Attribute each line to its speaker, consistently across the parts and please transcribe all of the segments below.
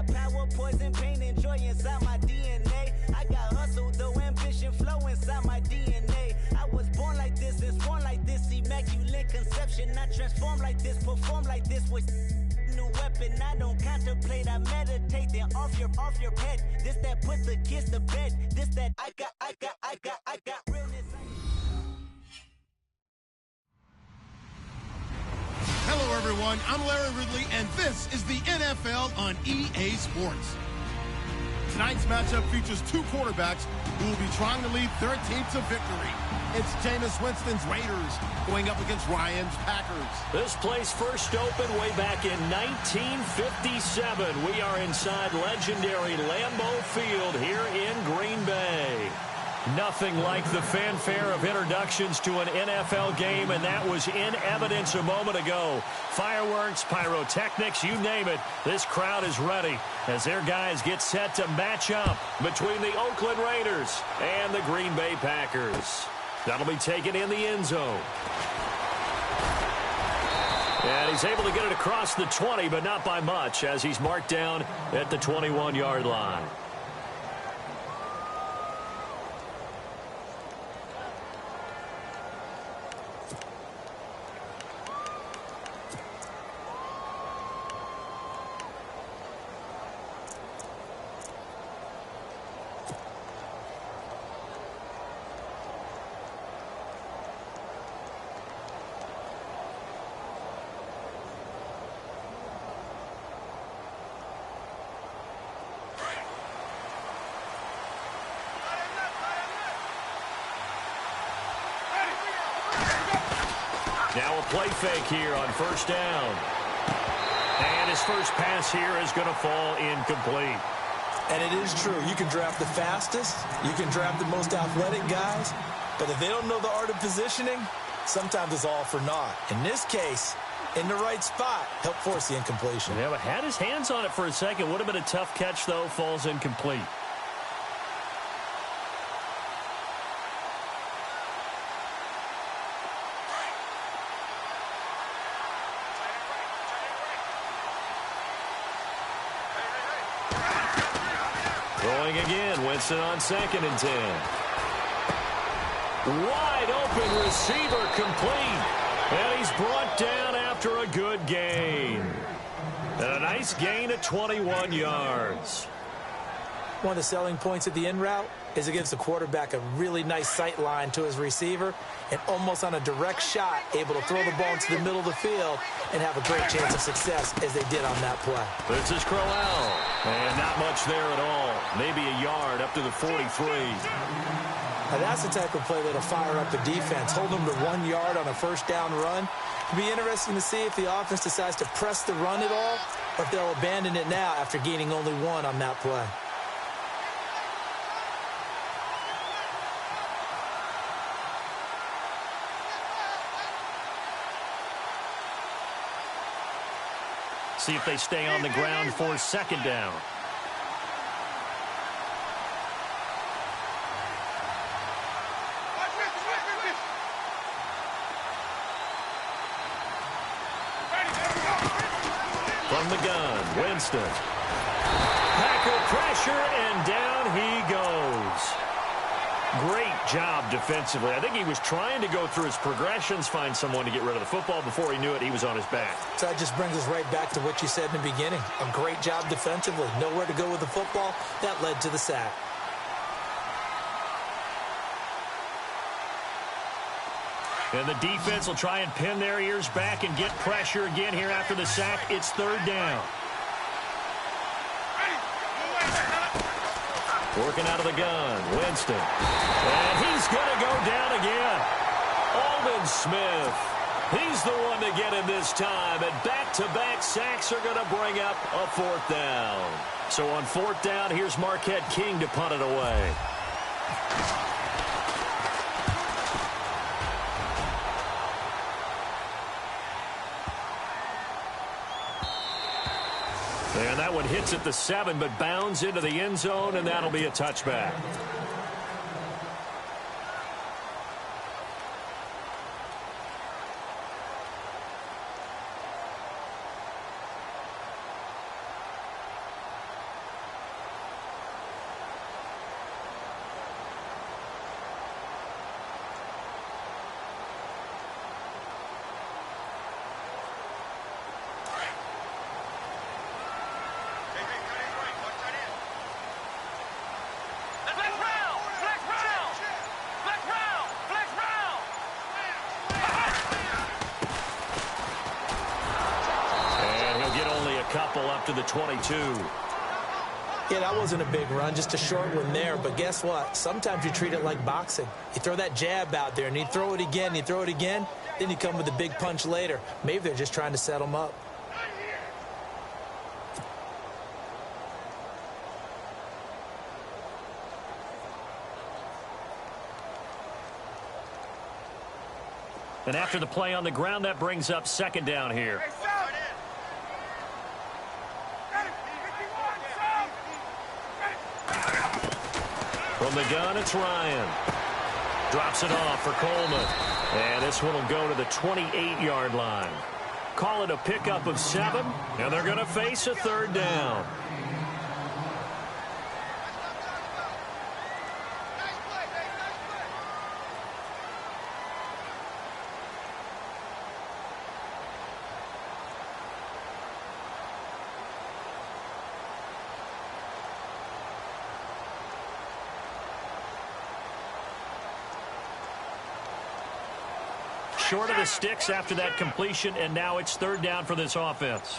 Speaker 1: got power, poison, pain, and joy inside my DNA. I got hustle, though, ambition, flow inside my DNA. I was born like this and sworn like this, immaculate conception. I transform like this, perform like this with new weapon. I don't contemplate, I meditate. Then off your head. This that put the kids to bed. This that I got realness.
Speaker 2: Hello, everyone. I'm Larry Ridley, and this is the NFL on EA Sports. Tonight's matchup features two quarterbacks who will be trying to lead their team to victory. It's Jameis Winston's Raiders going up against Ryan's Packers.
Speaker 3: This place first opened way back in 1957. We are inside legendary Lambeau Field here in Green Bay. Nothing like the fanfare of introductions to an NFL game, and that was in evidence a moment ago. Fireworks, pyrotechnics, you name it. This crowd is ready as their guys get set to match up between the Oakland Raiders and the Green Bay Packers. That'll be taken in the end zone. And he's able to get it across the 20, but not by much, as he's marked down at the 21-yard line. Now a play fake here on first down. And his first pass here is going to fall incomplete.
Speaker 4: And it is true. You can draft the fastest. You can draft the most athletic guys. But if they don't know the art of positioning, sometimes it's all for naught. In this case, in the right spot, helped force the incompletion.
Speaker 3: Yeah, but had his hands on it for a second. Would have been a tough catch, though. Falls incomplete. Throwing again, Winston on 2nd and 10. Wide open receiver complete. And he's brought down after a good gain. And a nice gain of 21 yards.
Speaker 4: One of the selling points of the in route is it gives the quarterback a really nice sight line to his receiver and almost on a direct shot able to throw the ball into the middle of the field and have a great chance of success as they did on that play.
Speaker 3: This is Crowell. And not much there at all. Maybe a yard up to the 43.
Speaker 4: Now that's the type of play that'll fire up the defense. Hold them to 1 yard on a first down run. It'll be interesting to see if the offense decides to press the run at all or if they'll abandon it now after gaining only 1 on that play.
Speaker 3: See if they stay on the ground for 2nd down. From the gun, Winston. Packer pressure, and down he goes. Great job defensively. I think he was trying to go through his progressions, find someone to get rid of the football. Before he knew it, he was on his back.
Speaker 4: So that just brings us right back to what you said in the beginning. A great job defensively. Nowhere to go with the football. That led to the sack.
Speaker 3: And the defense will try and pin their ears back and get pressure again here after the sack. It's 3rd down. Working out of the gun, Winston. And he's going to go down again. Aldon Smith. He's the one to get him this time. And back-to-back sacks are going to bring up a 4th down. So on 4th down, here's Marquette King to punt it away. And that one hits at the 7, but bounds into the end zone, and that'll be a touchback. to the 22.
Speaker 4: Yeah, that wasn't a big run, just a short one there. But guess what? Sometimes you treat it like boxing. You throw that jab out there, and you throw it again, you throw it again, then you come with a big punch later. Maybe they're just trying to set them up.
Speaker 3: And after the play on the ground, that brings up second down here. From the gun, it's Ryan. Drops it off for Coleman. And this one will go to the 28-yard line. Call it a pickup of 7, and they're going to face a third down. Short of the sticks after that completion, and now it's third down for this offense.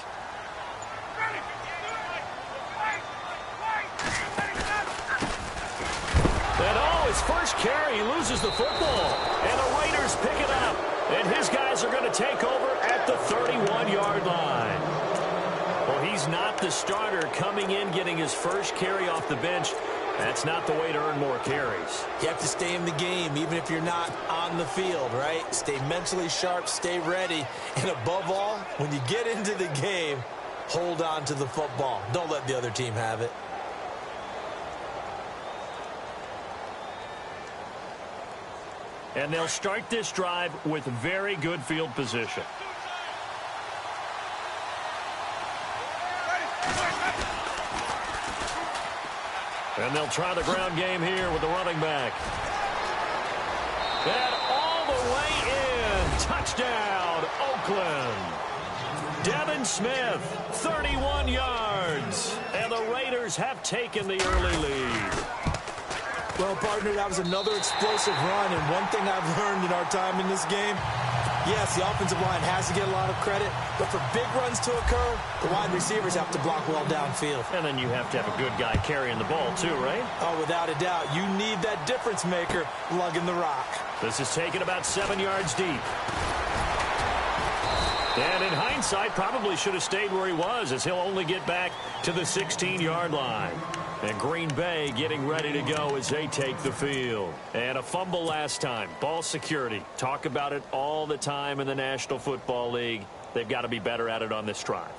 Speaker 3: And his first carry, he loses the football. And the Raiders pick it up. And his guys are going to take over at the 31-yard line. Well, he's not the starter coming in, getting his first carry off the bench. That's not the way to earn more carries.
Speaker 4: You have to stay in the game, even if you're not on the field, right? Stay mentally sharp, stay ready. And above all, when you get into the game, hold on to the football. Don't let the other team have it.
Speaker 3: And they'll start this drive with very good field position. And they'll try the ground game here with the running back. And all the way in. Touchdown, Oakland. Devin Smith, 31 yards. And the Raiders have taken the early lead.
Speaker 4: Well, partner, that was another explosive run. And one thing I've learned in our time in this game, yes, the offensive line has to get a lot of credit, but for big runs to occur, the wide receivers have to block well downfield.
Speaker 3: And then you have to have a good guy carrying the ball too, right?
Speaker 4: Oh, without a doubt. You need that difference maker lugging the rock.
Speaker 3: This is taken about 7 yards deep. And in hindsight, probably should have stayed where he was, as he'll only get back to the 16-yard line. And Green Bay getting ready to go as they take the field. And a fumble last time. Ball security. Talk about it all the time in the National Football League. They've got to be better at it on this drive.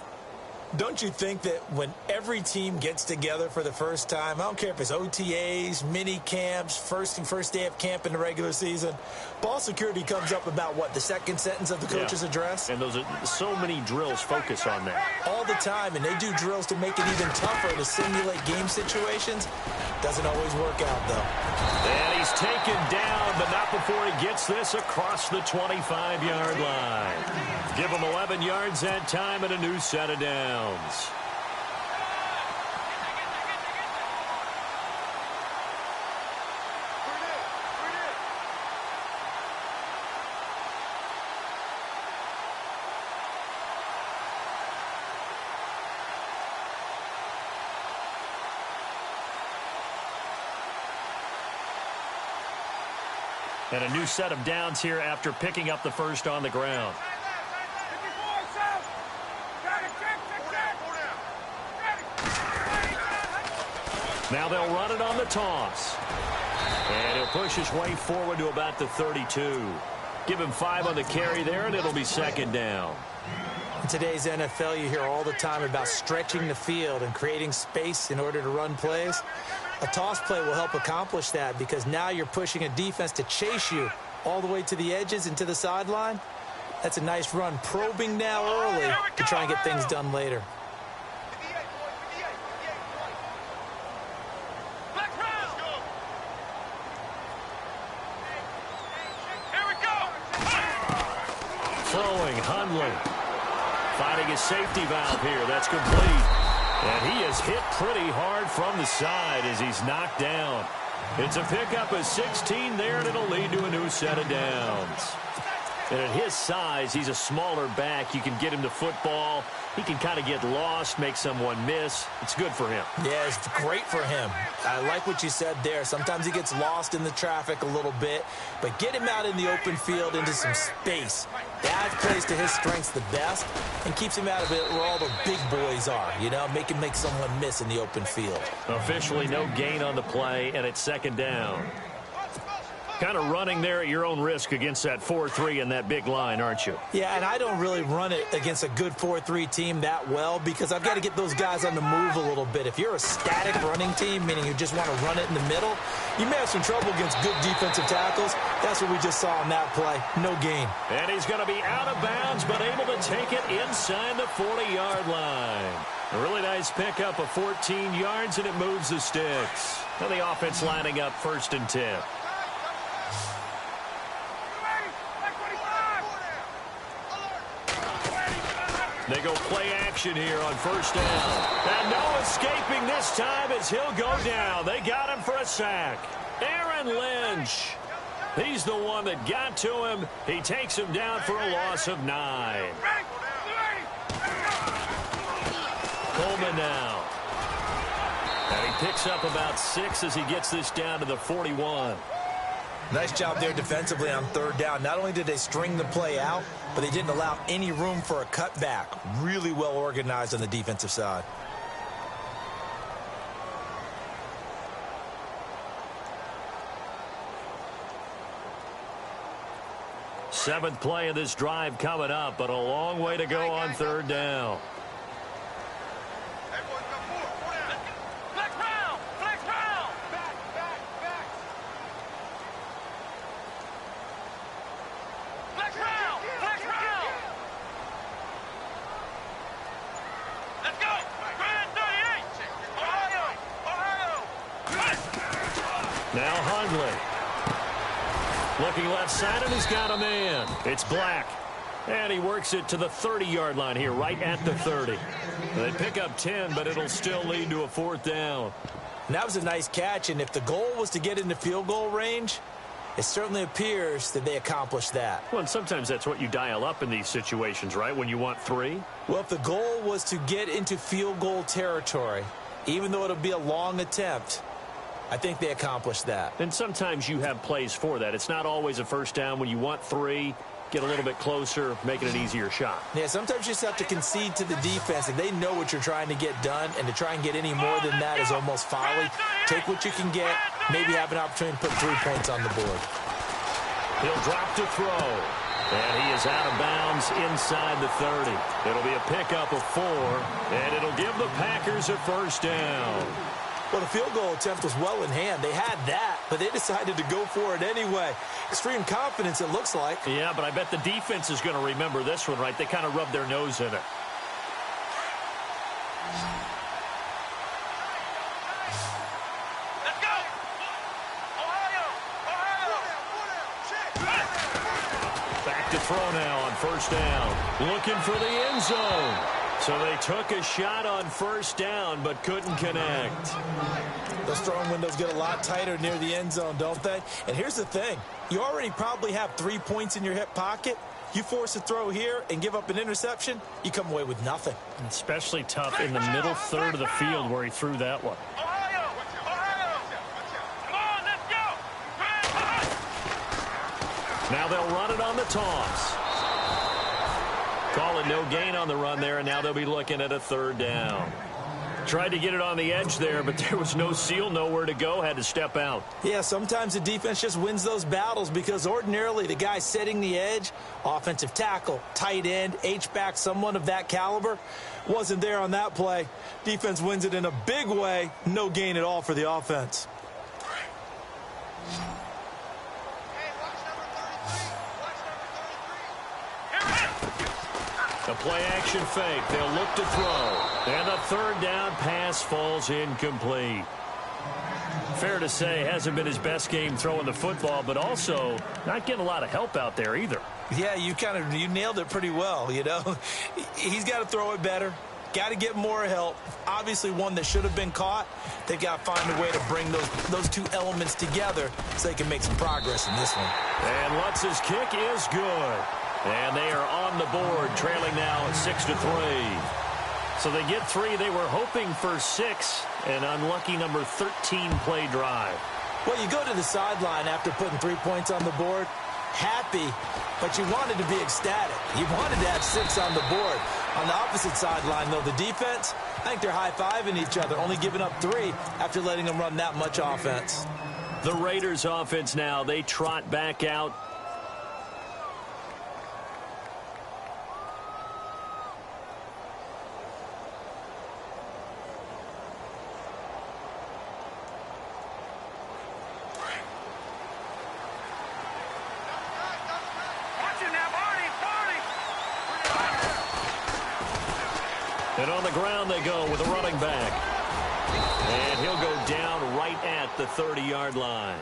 Speaker 4: Don't you think that when every team gets together for the first time, I don't care if it's OTAs, mini camps, first day of camp in the regular season, ball security comes up about, what, the second sentence of the coach's address?
Speaker 3: And those are so many drills focus on that.
Speaker 4: All the time, and they do drills to make it even tougher to simulate game situations. Doesn't always work out, though.
Speaker 3: And he's taken down, but not before he gets this across the 25-yard line. Give him 11 yards that time and a new set of downs. And a new set of downs here after picking up the first on the ground. Now they'll run it on the toss. And he'll push his way forward to about the 32. Give him 5 on the carry there, and it'll be second down.
Speaker 4: In today's NFL, you hear all the time about stretching the field and creating space in order to run plays. A toss play will help accomplish that because now you're pushing a defense to chase you all the way to the edges and to the sideline. That's a nice run, probing now early to try and get things done later. Finding his safety valve here. That's complete. And he is hit pretty hard from the side as he's knocked down. It's a pickup of 16 there, and it'll lead to a new set of downs.
Speaker 3: And at his size, he's a smaller back. You can get him the football. He can kind of get lost, make someone miss. It's good for him.
Speaker 4: Yeah, it's great for him. I like what you said there. Sometimes he gets lost in the traffic a little bit, but get him out in the open field into some space. That plays to his strengths the best and keeps him out of it where all the big boys are, you know, make him make someone miss in the open field.
Speaker 3: Officially no gain on the play, and it's second down. Kind of running there at your own risk against that 4-3 and that big line, aren't you?
Speaker 4: Yeah, and I don't really run it against a good 4-3 team that well because I've got to get those guys on the move a little bit. If you're a static running team, meaning you just want to run it in the middle, you may have some trouble against good defensive tackles. That's what we just saw on that play. No gain.
Speaker 3: And he's going to be out of bounds, but able to take it inside the 40-yard line. A really nice pickup of 14 yards, and it moves the sticks. Now the offense lining up 1st and 10. They go play action here on 1st down. And no escaping this time as he'll go down. They got him for a sack. Aaron Lynch. He's the one that got to him. He takes him down for a loss of 9. Coleman now. And he picks up about 6 as he gets this down to the 41.
Speaker 4: Nice job there defensively on 3rd down. Not only did they string the play out, but they didn't allow any room for a cutback. Really well organized on the defensive side.
Speaker 3: Seventh play of this drive coming up, but a long way to go on 3rd down. Now Hundley. Looking left side, and he's got a man. It's Black. And he works it to the 30-yard line here, right at the 30. They pick up 10, but it'll still lead to a 4th down.
Speaker 4: And that was a nice catch, and if the goal was to get into field goal range, it certainly appears that they accomplished that.
Speaker 3: Well, and sometimes that's what you dial up in these situations, right, when you want 3?
Speaker 4: Well, if the goal was to get into field goal territory, even though it'll be a long attempt, I think they accomplished that.
Speaker 3: And sometimes you have plays for that. It's not always a 1st down. When you want 3, get a little bit closer, make it an easier shot.
Speaker 4: Yeah, sometimes you just have to concede to the defense. If they know what you're trying to get done, and to try and get any more than that is almost folly. Take what you can get, maybe have an opportunity to put 3 points on the board.
Speaker 3: He'll drop to throw. And he is out of bounds inside the 30. It'll be a pickup of 4, and it'll give the Packers a 1st down.
Speaker 4: Well, the field goal attempt was well in hand. They had that, but they decided to go for it anyway. Extreme confidence, it looks like.
Speaker 3: Yeah, but I bet the defense is going to remember this one, right? They kind of rubbed their nose in it.
Speaker 5: Let's go! Ohio!
Speaker 3: Back to throw now on 1st down. Looking for the end zone. So they took a shot on 1st down, but couldn't connect.
Speaker 4: Those throwing windows get a lot tighter near the end zone, don't they? And here's the thing. You already probably have 3 points in your hip pocket. You force a throw here and give up an interception, you come away with nothing.
Speaker 3: Especially tough in the middle third of the field where he threw that one.
Speaker 5: Ohio! Ohio! Come on, let's go!
Speaker 3: Now they'll run it on the toss. Call it no gain on the run there, and now they'll be looking at a 3rd down. Tried to get it on the edge there, but there was no seal, nowhere to go, had to step out.
Speaker 4: Yeah, sometimes the defense just wins those battles because ordinarily the guy setting the edge, offensive tackle, tight end, H-back, someone of that caliber, wasn't there on that play. Defense wins it in a big way, no gain at all for the offense.
Speaker 3: The play-action fake. They'll look to throw. And the 3rd down pass falls incomplete. Fair to say, hasn't been his best game throwing the football, but also not getting a lot of help out there either.
Speaker 4: Yeah, you nailed it pretty well, you know. He's got to throw it better. Got to get more help. Obviously one that should have been caught. They've got to find a way to bring those two elements together so they can make some progress in this one.
Speaker 3: And Lutz's kick is good. And they are on the board, trailing now 6-3. So they get 3. They were hoping for 6. An unlucky number 13 play drive.
Speaker 4: Well, you go to the sideline after putting 3 points on the board, happy, but you wanted to be ecstatic. You wanted to have 6 on the board. On the opposite sideline, though, the defense, I think they're high-fiving each other, only giving up 3 after letting them run that much offense.
Speaker 3: The Raiders offense now, they trot back out. And on the ground they go with a running back. And he'll go down right at the 30-yard line.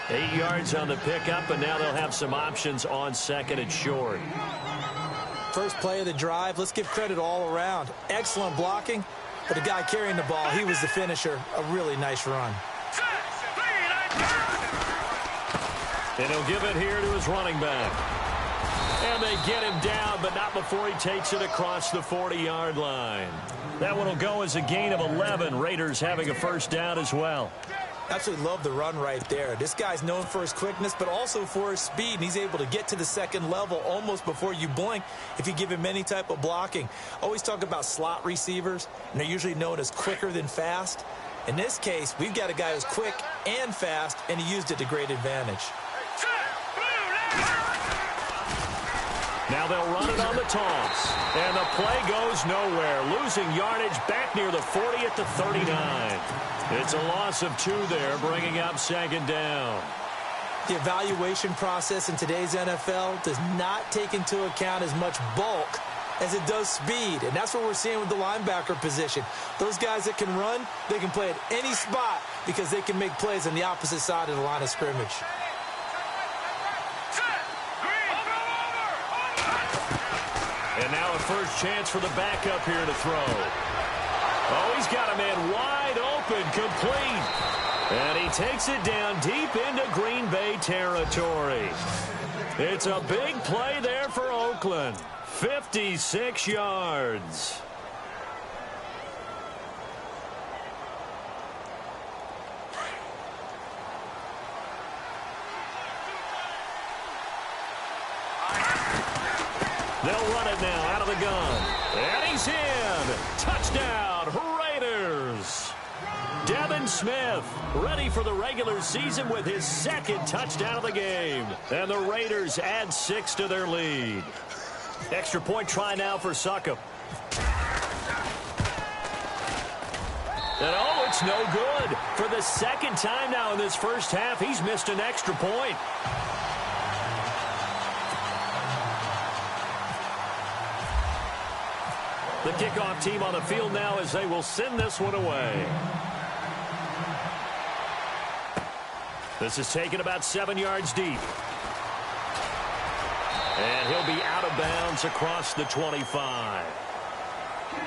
Speaker 3: 8 yards on the pickup, and now they'll have some options on second and short.
Speaker 4: First play of the drive, let's give credit all around. Excellent blocking, but the guy carrying the ball, he was the finisher. A really nice run.
Speaker 3: And he'll give it here to his running back. And they get him down, but not before he takes it across the 40-yard line. That one will go as a gain of 11. Raiders having a first down as well.
Speaker 4: Absolutely love the run right there. This guy's known for his quickness, but also for his speed. And he's able to get to the second level almost before you blink if you give him any type of blocking. Always talk about slot receivers, and they're usually known as quicker than fast. In this case, we've got a guy who's quick and fast, and he used it to great advantage.
Speaker 3: Now they'll run it on the toss. And the play goes nowhere. Losing yardage back near the 40 at the 39. It's a loss of 2 there, bringing up second down.
Speaker 4: The evaluation process in today's NFL does not take into account as much bulk as it does speed. And that's what we're seeing with the linebacker position. Those guys that can run, they can play at any spot because they can make plays on the opposite side of the line of scrimmage.
Speaker 3: And now a first chance for the backup here to throw. Oh, he's got a man wide open, complete. And he takes it down deep into Green Bay territory. It's a big play there for Oakland. 56 yards. They'll run it now out of the gun. And he's in. Touchdown, Raiders. Devin Smith ready for the regular season with his second touchdown of the game. And the Raiders add 6 to their lead. Extra point try now for Succop. And oh, it's no good. For the second time now in this first half, he's missed an extra point. The kickoff team on the field now as they will send this one away. This is taken about 7 yards deep. And he'll be out of bounds across the 25.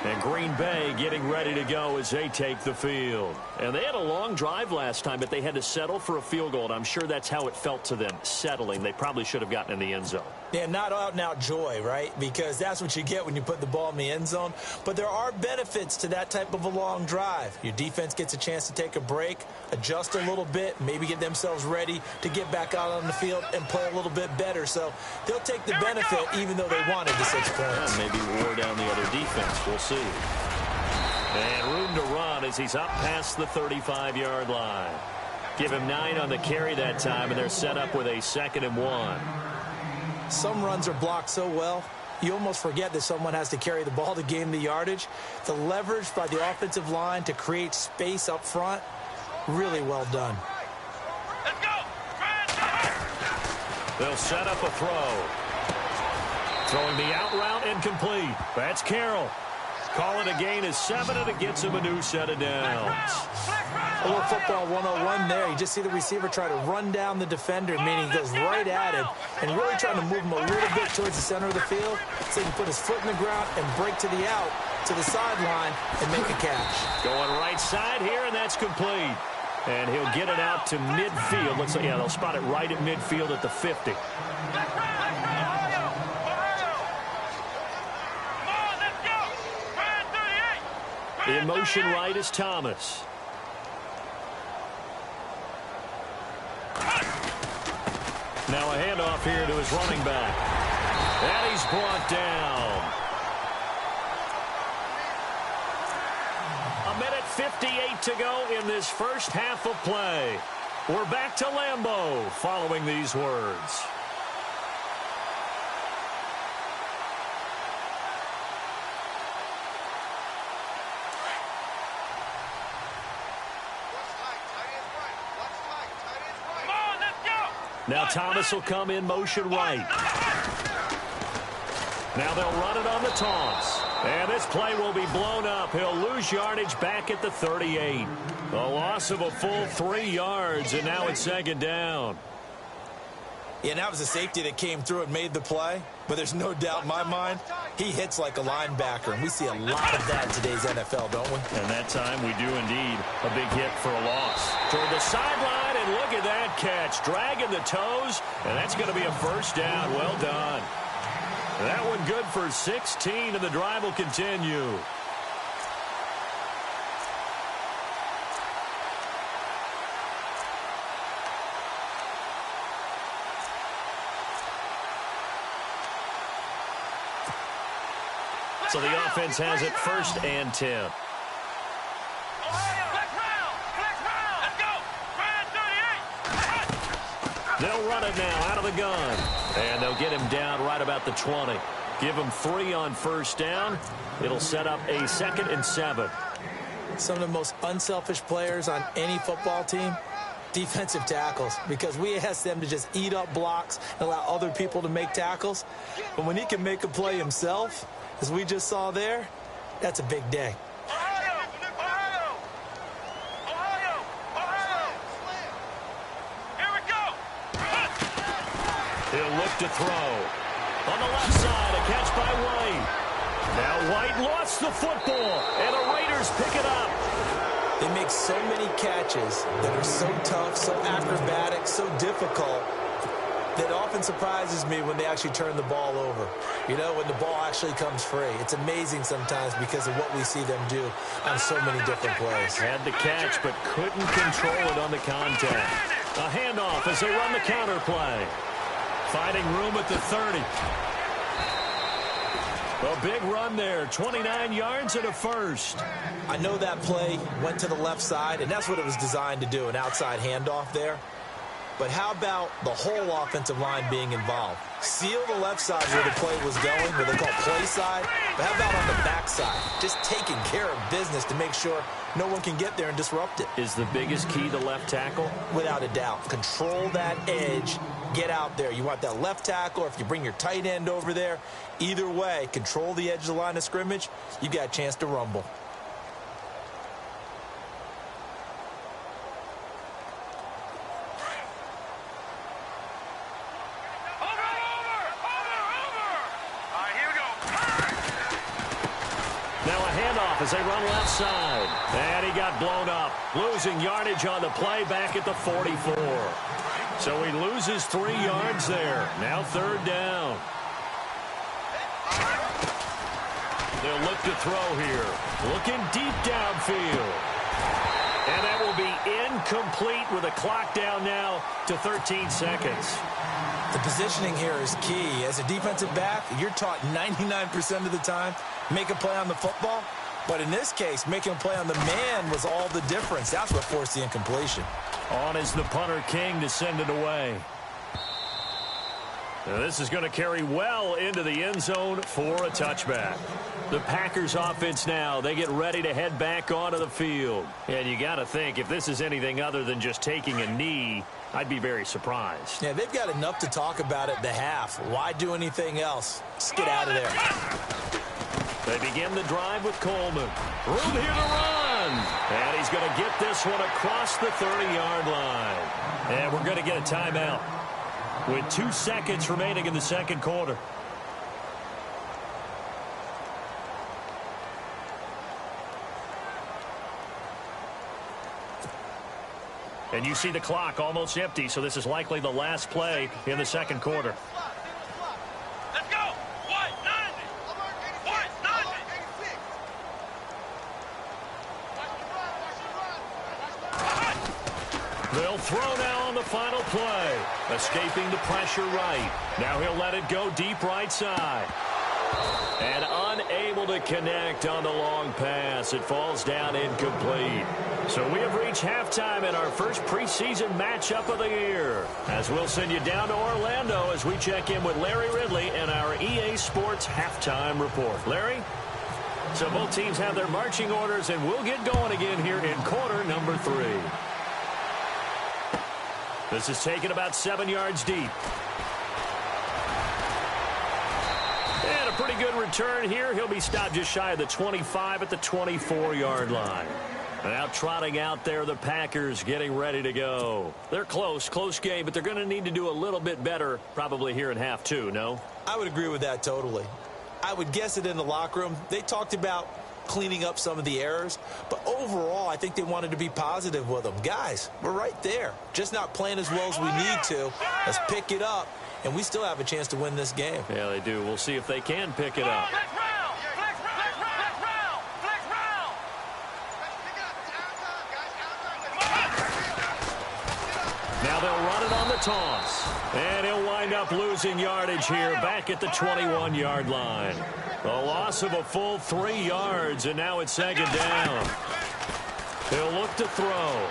Speaker 3: And Green Bay getting ready to go as they take the field. And they had a long drive last time, but they had to settle for a field goal. And I'm sure that's how it felt to them, settling. They probably should have gotten in the end zone.
Speaker 4: Yeah, not out-and-out joy, right? Because that's what you get when you put the ball in the end zone. But there are benefits to that type of a long drive. Your defense gets a chance to take a break, adjust a little bit, maybe get themselves ready to get back out on the field and play a little bit better. So they'll take the benefit even though they wanted the 6 points.
Speaker 3: Yeah, maybe wore down the other defense. We'll see. And room to run as he's up past the 35-yard line. Give him 9 on the carry that time, and they're set up with a 2nd and 1.
Speaker 4: Some runs are blocked so well, you almost forget that someone has to carry the ball to gain the yardage. The leverage by the offensive line to create space up front, really well done.
Speaker 5: Let's go.
Speaker 3: They'll set up a throw. Throwing the out route incomplete. That's Carroll. Call it a gain of 7, and it gets him a new set of downs.
Speaker 4: A little football 101 there. You just see the receiver try to run down the defender, meaning he goes right at him and really trying to move him a little bit towards the center of the field so he can put his foot in the ground and break to the out to the sideline and make a catch.
Speaker 3: Going right side here, and that's complete. And he'll get it out to midfield. Looks like, yeah, they'll spot it right at midfield at the 50. In motion right is Thomas. Now a handoff here to his running back. And he's brought down. 1:58 to go in this first half of play. We're back to Lambeau following these words. Now Thomas will come in motion right. Now they'll run it on the toss. And this play will be blown up. He'll lose yardage back at the 38. A loss of a full 3 yards, and now it's second down.
Speaker 4: Yeah, that was a safety that came through and made the play. But there's no doubt in my mind, he hits like a linebacker. And we see a lot of that in today's NFL, don't we?
Speaker 3: And that time we do indeed. A big hit for a loss. Toward the sideline, and look at that catch. Dragging the toes, and that's going to be a first down. Well done. That one good for 16, and the drive will continue. So the offense has it first and 10. They'll run it now out of the gun. And they'll get him down right about the 20. Give him 3 on first down. It'll set up a 2nd and 7.
Speaker 4: Some of the most unselfish players on any football team, defensive tackles, because we ask them to just eat up blocks and allow other people to make tackles. But when he can make a play himself, as we just saw there, that's a big day.
Speaker 3: He'll look to throw. On the left side, a catch by White. Now White lost the football, and the Raiders pick it up.
Speaker 4: They make so many catches that are so tough, so acrobatic, so difficult, that often surprises me when they actually turn the ball over. You know, when the ball actually comes free. It's amazing sometimes because of what we see them do on so many different plays.
Speaker 3: Had the catch, but couldn't control it on the contact. A handoff as they run the counter play. Finding room at the 30. A big run there, 29 yards and a first.
Speaker 4: I know that play went to the left side, and that's what it was designed to do, an outside handoff there. But how about the whole offensive line being involved? Seal the left side where the play was going, where they call play side. But how about on the back side? Just taking care of business to make sure no one can get there and disrupt it.
Speaker 3: Is the biggest key the left tackle?
Speaker 4: Without a doubt. Control that edge. Get out there. You want that left tackle, or if you bring your tight end over there, either way, control the edge of the line of scrimmage, you got a chance to rumble.
Speaker 3: As they run left side. And he got blown up. Losing yardage on the play back at the 44. So he loses 3 yards there. Now third down. They'll look to throw here. Looking deep downfield. And that will be incomplete with a clock down now to 13 seconds.
Speaker 4: The positioning here is key. As a defensive back, you're taught 99% of the time, make a play on the football. But in this case, making a play on the man was all the difference. That's what forced the incompletion.
Speaker 3: On is the punter King to send it away. Now this is going to carry well into the end zone for a touchback. The Packers offense now, they get ready to head back onto the field. And you got to think, if this is anything other than just taking a knee, I'd be very surprised.
Speaker 4: Yeah, they've got enough to talk about at the half. Why do anything else? Just get out of there.
Speaker 3: They begin the drive with Coleman. Room here to run. And he's going to get this one across the 30-yard line. And we're going to get a timeout with 2 seconds remaining in the second quarter. And you see the clock almost empty, so this is likely the last play in the second quarter.
Speaker 5: Let's go. What? 90. What? 90.
Speaker 3: They'll throw now on the final play. Escaping the pressure right. Now he'll let it go deep right side. And unable to connect on the long pass. It falls down incomplete. So we have reached halftime in our first preseason matchup of the year. As we'll send you down to Orlando as we check in with Larry Ridley and our EA Sports halftime report. Larry? So both teams have their marching orders, and we'll get going again here in quarter number 3. This is taken about 7 yards deep. And a pretty good return here. He'll be stopped just shy of the 25 at the 24-yard line. Now trotting out there, the Packers getting ready to go. They're close game, but they're going to need to do a little bit better probably here in half 2, no?
Speaker 4: I would agree with that totally. I would guess it in the locker room. They talked about cleaning up some of the errors, but overall, I think they wanted to be positive with them. Guys, we're right there. Just not playing as well as we need to. Let's pick it up, and we still have a chance to win this game.
Speaker 3: Yeah, they do. We'll see if they can pick it up. Now they'll run it on the toss. And he'll wind up losing yardage here back at the 21-yard line. A loss of a full 3 yards, and now it's second down. He'll look to throw.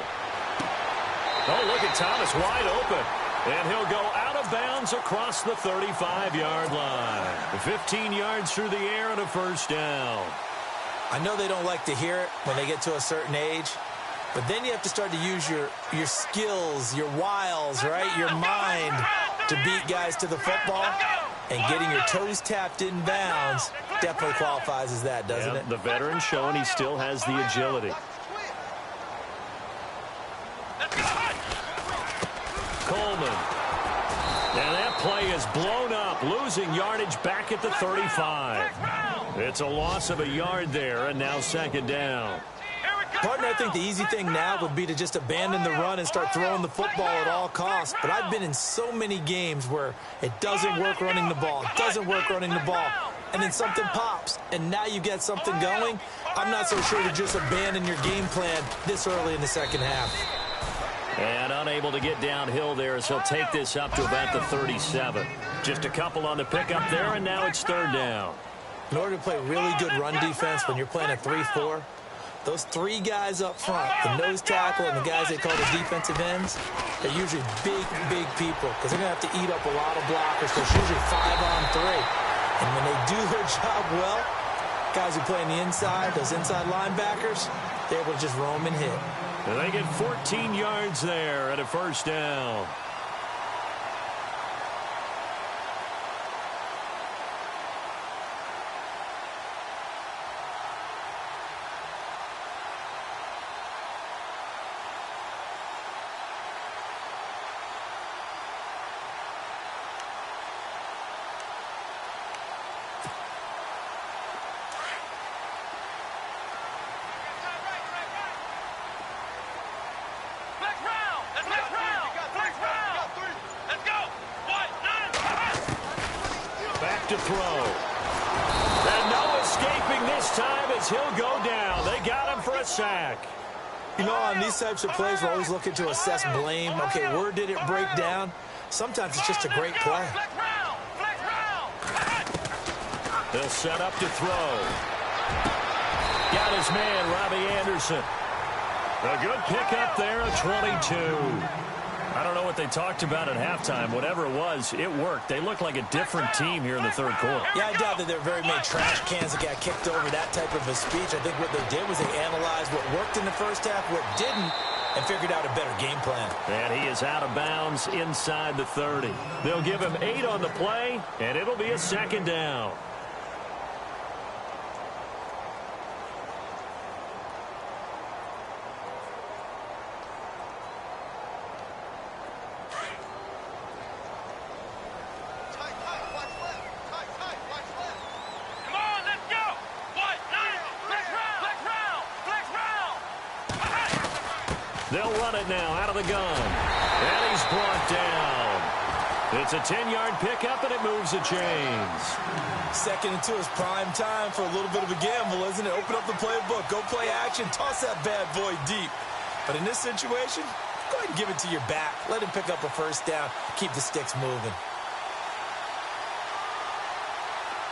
Speaker 3: Oh, look at Thomas wide open. And he'll go out of bounds across the 35-yard line. 15 yards through the air and a first down.
Speaker 4: I know they don't like to hear it when they get to a certain age, but then you have to start to use your skills, your wiles, right, your mind to beat guys to the football. And getting your toes tapped in bounds definitely qualifies as that, doesn't it?
Speaker 3: The veteran showing he still has the agility. Coleman. And that play is blown up, losing yardage back at the 35. It's a loss of a yard there, and now second down.
Speaker 4: Partner, I think the easy thing now would be to just abandon the run and start throwing the football at all costs. But I've been in so many games where it doesn't work running the ball, and then something pops, and now you get something going. I'm not so sure to just abandon your game plan this early in the second half.
Speaker 3: And unable to get downhill there as he'll take this up to about the 37. Just a couple on the pickup there, and now it's third down.
Speaker 4: In order to play really good run defense when you're playing a 3-4, those 3 guys up front, the nose tackle and the guys they call the defensive ends, they're usually big people because they're going to have to eat up a lot of blockers because it's usually 5-on-3. And when they do their job well, guys who play on the inside, those inside linebackers, they're able to just roam and hit.
Speaker 3: And they get 14 yards there at a first down. To throw. And no escaping this time as he'll go down. They got him for a sack.
Speaker 4: You know, on these types of plays, we're always looking to assess blame. Okay, where did it break down? Sometimes it's just a great play.
Speaker 3: They'll set up to throw. Got his man, Robbie Anderson. A good pickup there, a 22. I don't know what they talked about at halftime. Whatever it was, it worked. They look like a different team here in the third quarter.
Speaker 4: Yeah, I doubt that there were very many trash cans that got kicked over, that type of a speech. I think what they did was they analyzed what worked in the first half, what didn't, and figured out a better game plan.
Speaker 3: And he is out of bounds inside the 30. They'll give him 8 on the play, and it'll be a second down. They'll run it now out of the gun. And he's brought down. It's a 10-yard pickup, and it moves the chains.
Speaker 4: Second into his prime time for a little bit of a gamble, isn't it? Open up the playbook, go play action, toss that bad boy deep. But in this situation, go ahead and give it to your back. Let him pick up a first down, keep the sticks moving.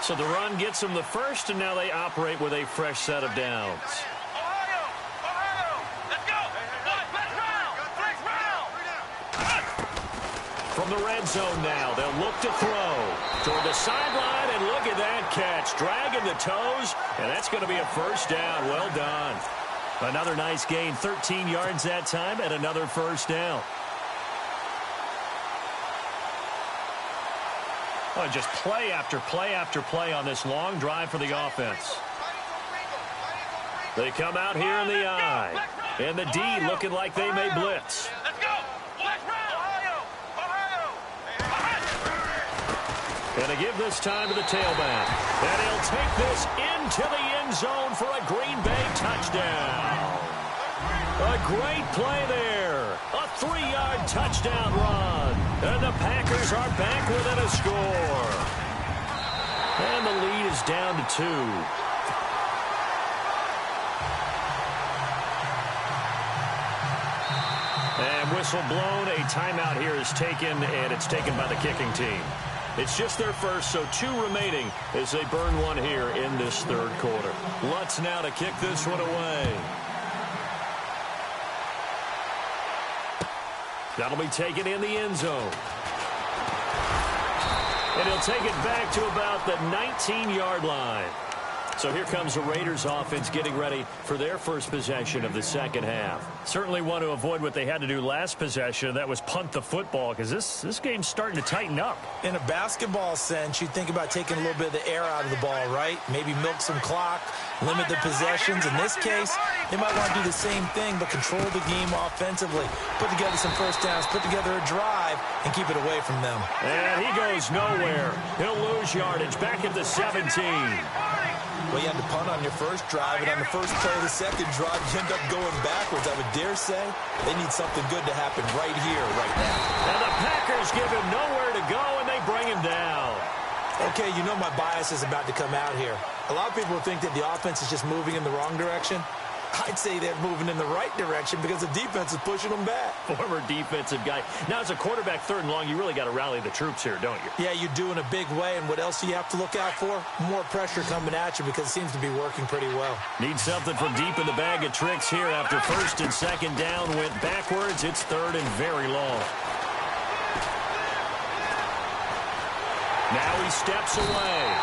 Speaker 3: So the run gets them the first, and now they operate with a fresh set of downs.
Speaker 5: Ohio, let's go. Flex round.
Speaker 3: From the red zone now, they'll look to throw toward the sideline, and look at that catch. Dragging the toes, and that's going to be a first down. Well done. Another nice gain, 13 yards that time, and another first down. Oh, just play after play after play on this long drive for the offense. They come out here in the I, and the D looking like they may blitz.
Speaker 5: Let's go. Flex round. Ohio.
Speaker 3: And they give this time to the tailback. And he'll take this into the end zone for a Green Bay touchdown. A great play there. A 3-yard touchdown run. And the Packers are back within a score. And the lead is down to 2. And whistle blown. A timeout here is taken, and it's taken by the kicking team. It's just their first, so 2 remaining as they burn one here in this third quarter. Lutz now to kick this one away. That'll be taken in the end zone. And he'll take it back to about the 19-yard line. So here comes the Raiders offense getting ready for their first possession of the second half. Certainly want to avoid what they had to do last possession. That was punt the football, because this game's starting to tighten up.
Speaker 4: In a basketball sense, you think about taking a little bit of the air out of the ball, right? Maybe milk some clock, limit the possessions. In this case, they might want to do the same thing, but control the game offensively. Put together some first downs, put together a drive, and keep it away from them.
Speaker 3: And he goes nowhere. He'll lose yardage back at the 17.
Speaker 4: Well, you had to punt on your first drive, and on the first play of the second drive, you end up going backwards. I would dare say they need something good to happen right here, right now.
Speaker 3: And the Packers give him nowhere to go, and they bring him down.
Speaker 4: Okay, you know my bias is about to come out here. A lot of people think that the offense is just moving in the wrong direction. I'd say they're moving in the right direction because the defense is pushing them back.
Speaker 3: Former defensive guy. Now, as a quarterback, 3rd and long, you really got to rally the troops here, don't you?
Speaker 4: Yeah, you do in a big way. And what else do you have to look out for? More pressure coming at you because it seems to be working pretty well.
Speaker 3: Need something from deep in the bag of tricks here after 1st and 2nd down. Went backwards. It's 3rd and very long. Now he steps away.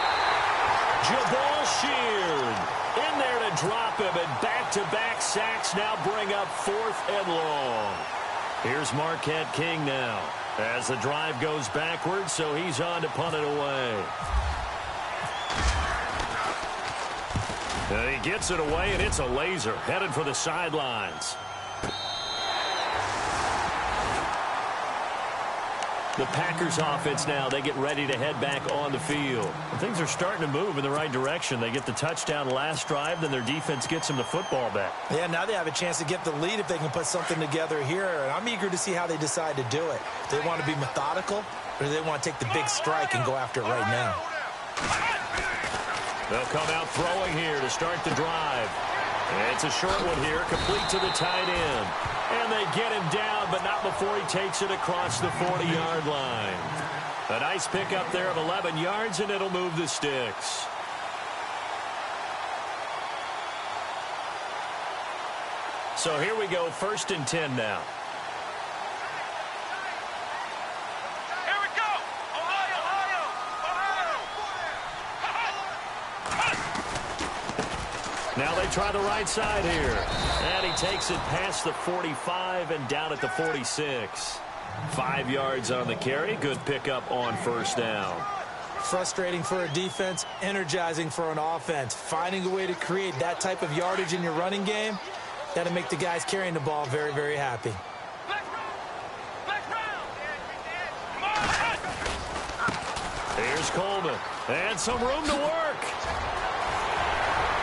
Speaker 3: Jabal Sheard in there to drop him, and back-to-back sacks now bring up 4th and long. Here's Marquette King now as the drive goes backwards, so he's on to punt it away. And he gets it away, and it's a laser headed for the sidelines. The Packers offense now, they get ready to head back on the field. And things are starting to move in the right direction. They get the touchdown last drive, then their defense gets them the football back.
Speaker 4: Yeah, now they have a chance to get the lead if they can put something together here. And I'm eager to see how they decide to do it. Do they want to be methodical, or do they want to take the big strike and go after it right now?
Speaker 3: They'll come out throwing here to start the drive. And it's a short one here, complete to the tight end. And they get him down, but not before he takes it across the 40-yard line. A nice pickup there of 11 yards, and it'll move the sticks. So here we go, 1st and 10 now.
Speaker 5: Here we go.
Speaker 3: Now they try the right side here. And he takes it past the 45 and down at the 46. 5 yards on the carry. Good pickup on 1st down.
Speaker 4: Frustrating for a defense, energizing for an offense. Finding a way to create that type of yardage in your running game, that'll make the guys carrying the ball very, very happy.
Speaker 3: Here's Coleman. And some room to work.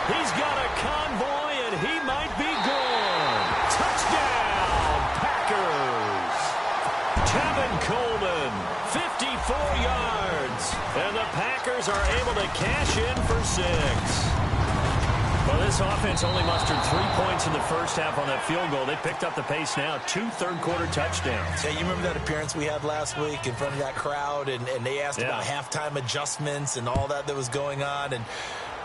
Speaker 3: He's got a convoy, and he might be gone. Touchdown! are able to cash in for 6. Well, this offense only mustered 3 points in the first half on that field goal. They picked up the pace now. 2 third-quarter touchdowns.
Speaker 4: Yeah, you remember that appearance we had last week in front of that crowd, and they asked about halftime adjustments and all that was going on. And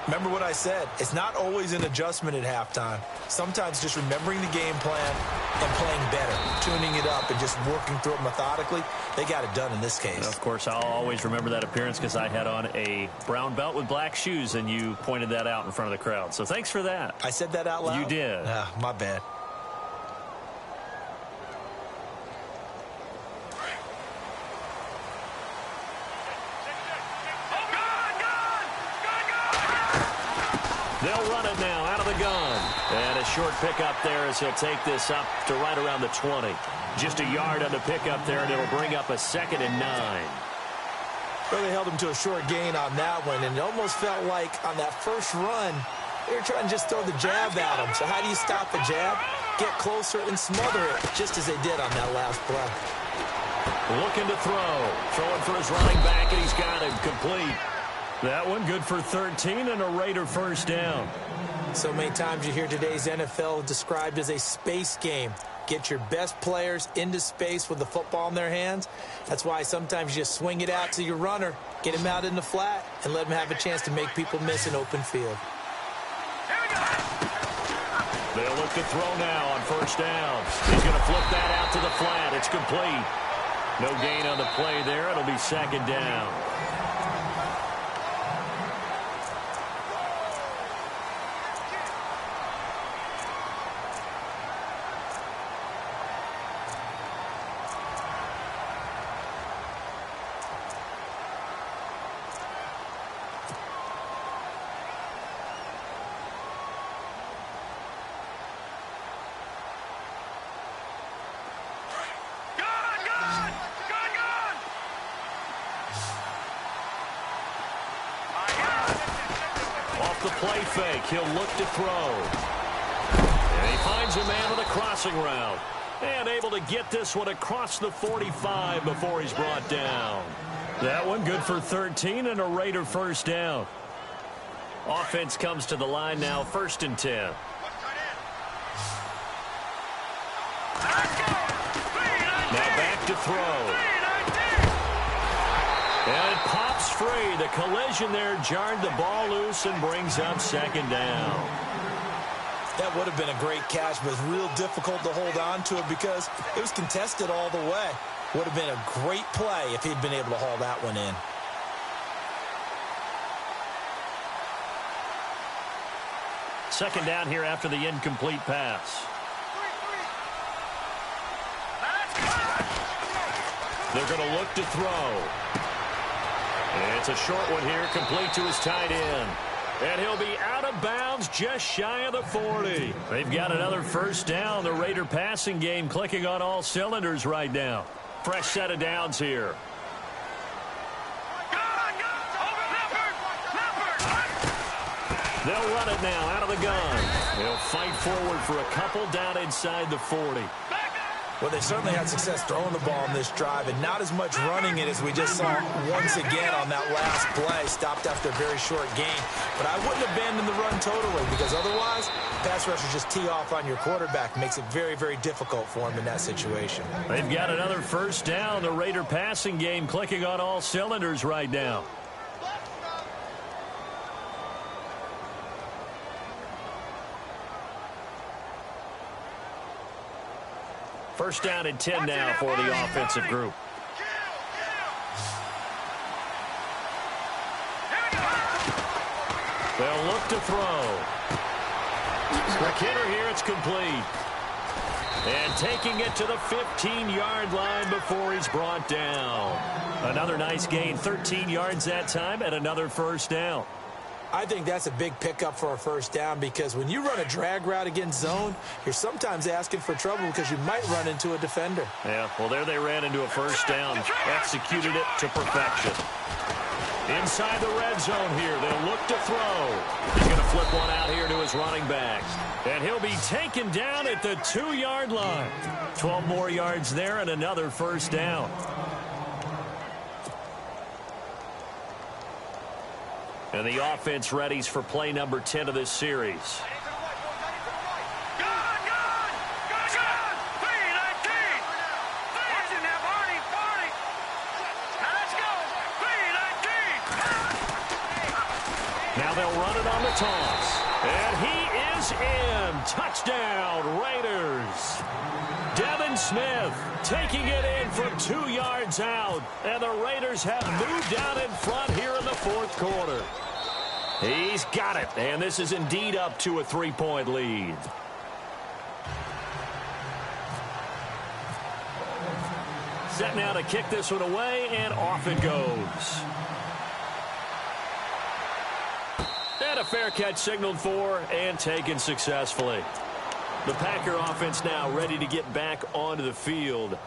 Speaker 4: remember what I said. It's not always an adjustment at halftime. Sometimes just remembering the game plan and playing better, tuning it up and just working through it methodically. They got it done in this case.
Speaker 3: And of course, I'll always remember that appearance because I had on a brown belt with black shoes, and you pointed that out in front of the crowd. So thanks for that.
Speaker 4: I said that out loud?
Speaker 3: You did.
Speaker 4: My bad.
Speaker 3: They'll run it now out of the gun. And a short pickup there as he'll take this up to right around the 20. Just a yard on the pickup there, and it'll bring up a 2nd and 9.
Speaker 4: Really held him to a short gain on that one, and it almost felt like on that first run, they were trying to just throw the jab at him. So how do you stop the jab? Get closer and smother it, just as they did on that last play.
Speaker 3: Looking to throw. Throwing for his running back, and he's got him complete. That one good for 13 and a Raider first down.
Speaker 4: So many times you hear today's NFL described as a space game. Get your best players into space with the football in their hands. That's why sometimes you just swing it out to your runner, get him out in the flat, and let him have a chance to make people miss an open field.
Speaker 3: They'll look to throw now on first down. He's going to flip that out to the flat. It's complete. No gain on the play there. It'll be 2nd down. The play fake. He'll look to throw. And he finds a man with a crossing route. And able to get this one across the 45 before he's brought down. That one good for 13 and a Raider first down. Offense comes to the line now, 1st and 10. Now back to throw. And it pops free. The collision there jarred the ball loose and brings up 2nd down.
Speaker 4: That would have been a great catch, but it's real difficult to hold on to it because it was contested all the way. Would have been a great play if he'd been able to haul that one in.
Speaker 3: Second down here after the incomplete pass. They're going to look to throw. It's a short one here, complete to his tight end. And he'll be out of bounds just shy of the 40. They've got another first down. The Raider passing game clicking on all cylinders right now. Fresh set of downs here. They'll run it now out of the gun. They'll fight forward for a couple down inside the 40.
Speaker 4: Well, they certainly had success throwing the ball in this drive and not as much running it as we just saw once again on that last play. Stopped after a very short gain. But I wouldn't abandon the run totally because otherwise, pass rushers just tee off on your quarterback. Makes it very, very difficult for him in that situation.
Speaker 3: They've got another first down. The Raider passing game clicking on all cylinders right now. First down and 10 now for the offensive group. They'll look to throw. McKinnon here, it's complete. And taking it to the 15-yard line before he's brought down. Another nice gain, 13 yards that time, and another first down.
Speaker 4: I think that's a big pickup for a first down because when you run a drag route against zone, you're sometimes asking for trouble because you might run into a defender.
Speaker 3: Yeah, well, there they ran into a first down, executed it to perfection. Inside the red zone here, they'll look to throw. He's going to flip one out here to his running back. And he'll be taken down at the 2-yard line. 12 more yards there and another first down. And the offense readies for play number 10 of this series. Now they'll run it on the toss. And he is in. Touchdown, Raiders. Devin Smith taking it in from 2 yards out. And the Raiders have moved out in front here in the fourth quarter. He's got it. And this is indeed up to a 3-point lead. Set now to kick this one away, and off it goes. And a fair catch signaled for and taken successfully. The Packer offense now ready to get back onto the field.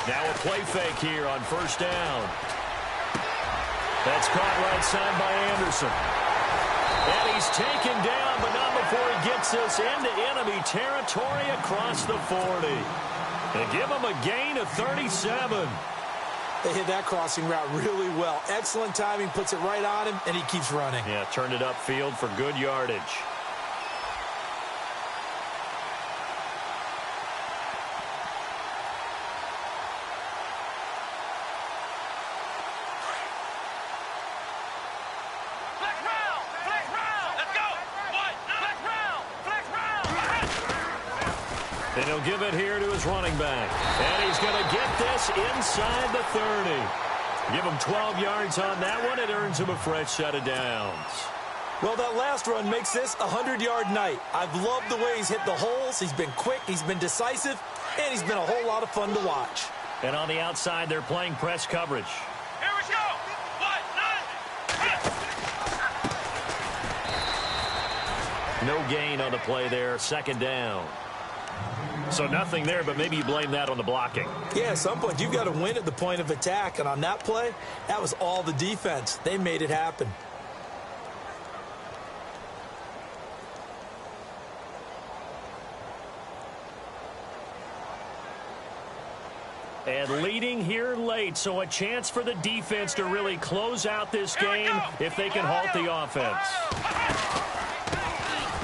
Speaker 3: Now a play fake here on first down. That's caught right side by Anderson. And he's taken down, but not before he gets this into enemy territory across the 40. They give him a gain of 37.
Speaker 4: They hit that crossing route really well. Excellent timing, puts it right on him, and he keeps running.
Speaker 3: Yeah, turned it upfield for good yardage. And he'll give it here to his running back. And he's going to get this inside the 30. Give him 12 yards on that one. It earns him a fresh set of downs.
Speaker 4: Well, that last run makes this a 100-yard night. I've loved the way he's hit the holes. He's been quick. He's been decisive. And he's been a whole lot of fun to watch.
Speaker 3: And on the outside, they're playing press coverage.
Speaker 5: Here we go.
Speaker 3: No gain on the play there. Second down. So nothing there, but maybe you blame that on the blocking.
Speaker 4: Yeah, at some point, you've got to win at the point of attack. And on that play, that was all the defense. They made it happen.
Speaker 3: And leading here late, so a chance for the defense to really close out this game if they can halt the offense.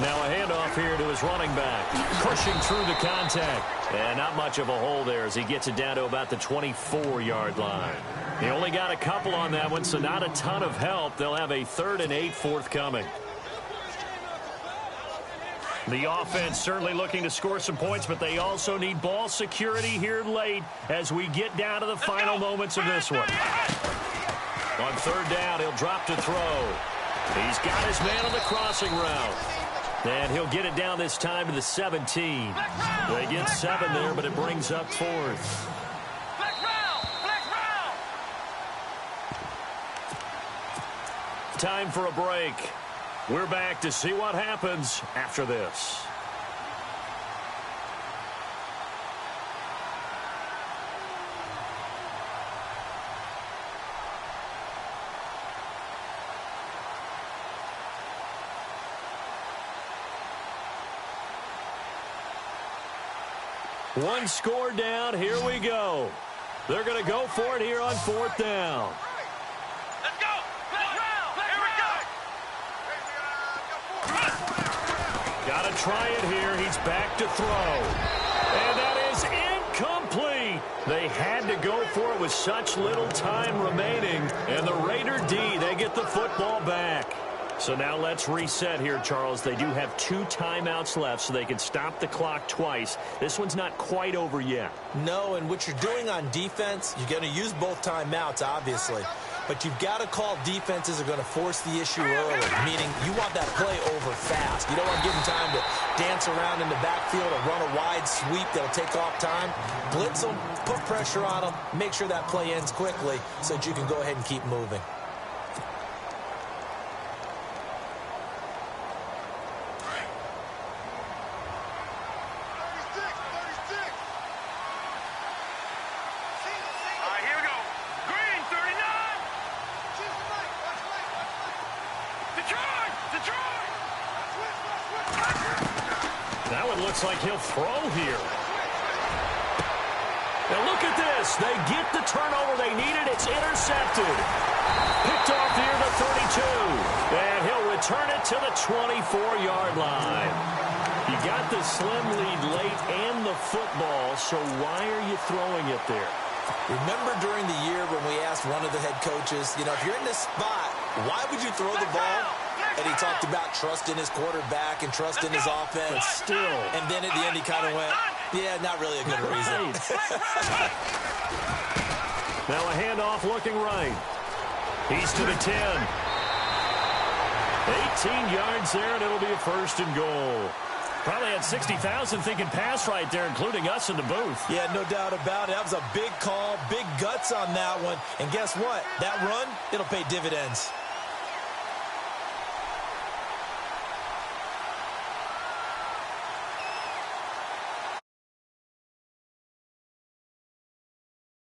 Speaker 3: Now a handoff here to his running back. Pushing through the contact. And not much of a hole there as he gets it down to about the 24-yard line. He only got a couple on that one, so not a ton of help. They'll have a 3rd and 8 forthcoming. The offense certainly looking to score some points, but they also need ball security here late as we get down to the final moments of this one. On 3rd down, he'll drop to throw. He's got his man on the crossing route. And he'll get it down this time to the 17. They get 7 there, but it brings up 4th. Time for a break. We're back to see what happens after this. One score down. Here we go. They're going to go for it here on 4th down.
Speaker 5: Let's go. Here we go.
Speaker 3: Got to try it here. He's back to throw. And that is incomplete. They had to go for it with such little time remaining. And the Raider D, they get the football back. So now let's reset here, Charles. They do have 2 timeouts left, so they can stop the clock twice. This one's not quite over yet.
Speaker 4: No, and what you're doing on defense, you're going to use both timeouts, obviously. But you've got to call defenses are going to force the issue early, meaning you want that play over fast. You don't want to give them time to dance around in the backfield or run a wide sweep that'll take off time. Blitz them, put pressure on them, make sure that play ends quickly so that you can go ahead and keep moving.
Speaker 3: it looks like he'll throw here. And look at this. They get the turnover they needed. It's intercepted. Picked off near the 32. And he'll return it to the 24-yard line. You got the slim lead late and the football, so why are you throwing it there?
Speaker 4: Remember during the year when we asked one of the head coaches, you know, if you're in this spot, why would you throw the ball? And he talked about trust in his quarterback and trust in his offense.
Speaker 3: But still.
Speaker 4: And then at the end he kind of went, yeah, not really a good reason.
Speaker 3: Now a handoff looking right. He's to the 10. 18 yards there, and it'll be a 1st and goal. Probably had 60,000 thinking pass right there, including us in the booth.
Speaker 4: Yeah, no doubt about it. That was a big call, big guts on that one. And guess what? That run, it'll pay dividends.